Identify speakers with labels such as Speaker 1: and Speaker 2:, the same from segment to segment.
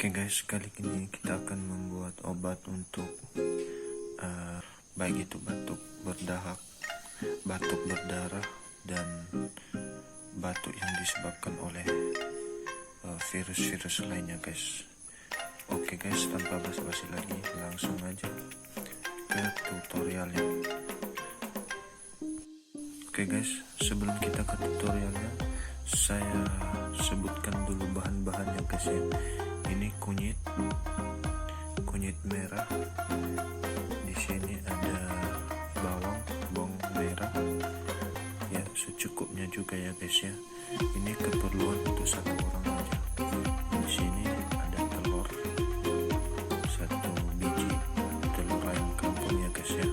Speaker 1: Oke guys, kali ini kita akan membuat obat untuk baik itu batuk berdahak, batuk berdarah, dan batuk yang disebabkan oleh virus-virus lainnya guys. Oke guys, tanpa basa-basi lagi, langsung aja ke tutorialnya. Oke guys, sebelum kita ke tutorialnya, saya sebutkan dulu bahan-bahannya guys ya. Ini kunyit merah. Di sini ada bawang merah. Ya, secukupnya juga ya guys ya. Ini keperluan untuk satu orang aja. Di sini ada telur 1 biji, telur ayam kampung ya guys ya.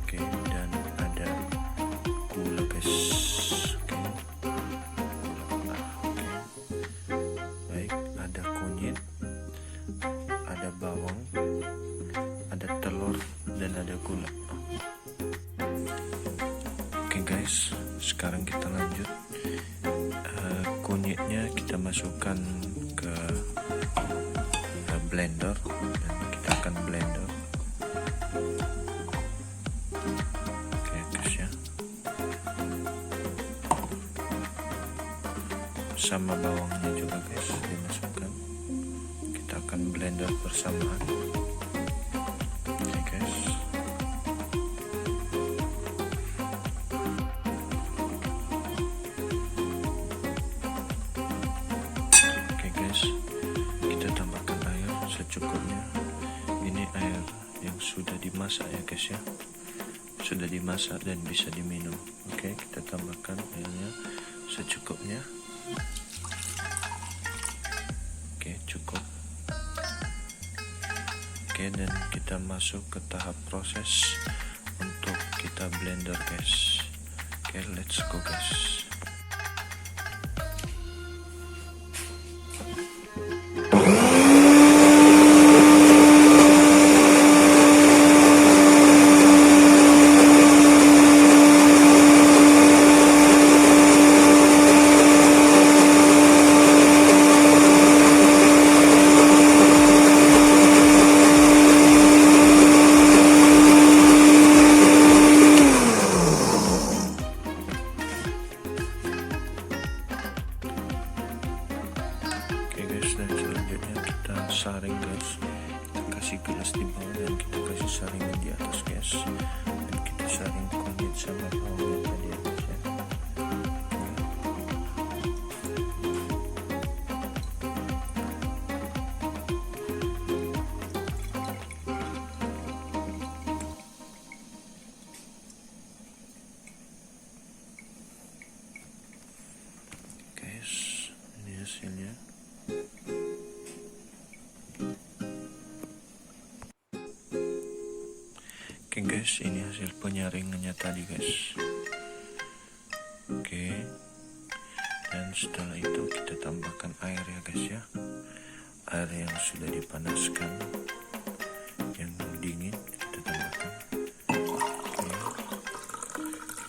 Speaker 1: Oke, dan ada gula guys. Ada bawang, ada telur, dan ada gula. Oke guys, sekarang kita lanjut. Kunyitnya kita masukkan ke blender dan kita akan blender. Oke guys ya, sama bawangnya juga guys dimasukkan. Kita akan blender bersamaan. Oke guys, kita tambahkan air secukupnya. Ini air yang sudah dimasak ya guys ya, sudah dimasak dan bisa diminum. Oke, kita tambahkan airnya secukupnya. Oke, cukup. Oke, dan kita masuk ke tahap proses untuk kita blender guys. Oke, let's go guys. Dan selanjutnya kita saring guys, kita kasih gelas di bawah dan kita kasih saringan di atas guys, dan kita saring kunyit sama bawangnya tadi ya guys ya. Guys, ini hasilnya. Oke guys, ini hasil penyaringannya tadi guys. Oke, dan setelah itu kita tambahkan air ya guys ya, air yang sudah dipanaskan, yang dingin kita tambahkan. Oke,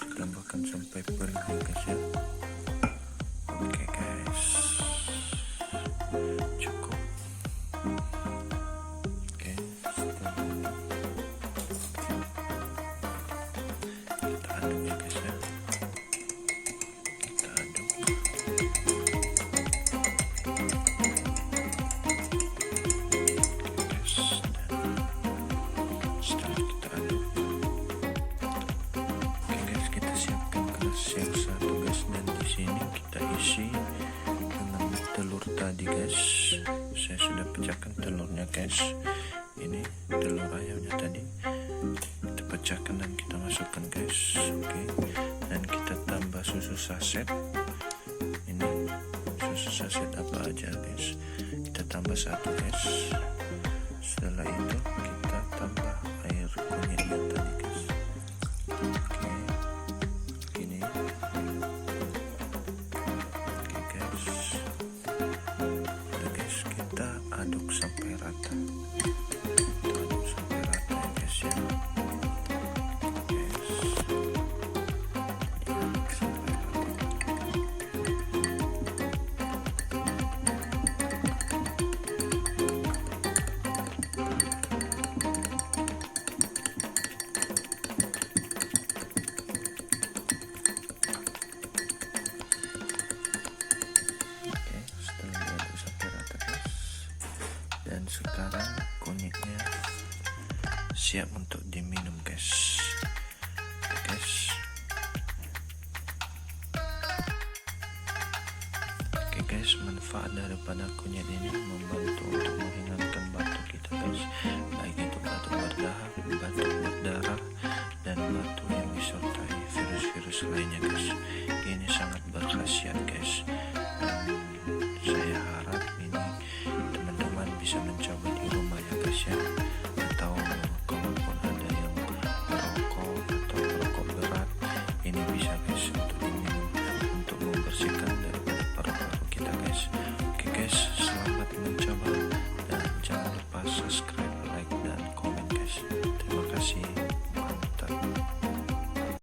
Speaker 1: kita tambahkan sampai penuh ya guys ya. Oke guys, cukup. Yang satu guys, dan di sini kita isi dengan telur tadi guys. Saya sudah pecahkan telurnya guys. Ini telur ayamnya tadi kita pecahkan dan kita masukkan guys. Oke, dan kita tambah susu saset. Ini susu saset apa aja guys, kita tambah 1 guys. Setelah itu kita tambah air kunyitnya tadi guys. Oke, ini. Oke guys, udah guys, kita aduk sampai rata. Kita aduk sampai rata ya guys ya. Guys, diaduk sampai rata. sekarang kunyitnya siap untuk diminum guys. Oke guys, manfaat daripada kunyit ini membantu untuk meringankan batuk kita guys, baik itu batuk berdarah dan batuk yang disertai virus-virus lainnya guys. Ini sangat berkhasiat guys, dan saya harap ini teman-teman bisa mencoba di rumah ya guys ya, atau kalaupun ada yang merokok atau merokok berat, ini bisa guys untuk diminum untuk membersihkan daripada paru-paru kita guys. Oke guys,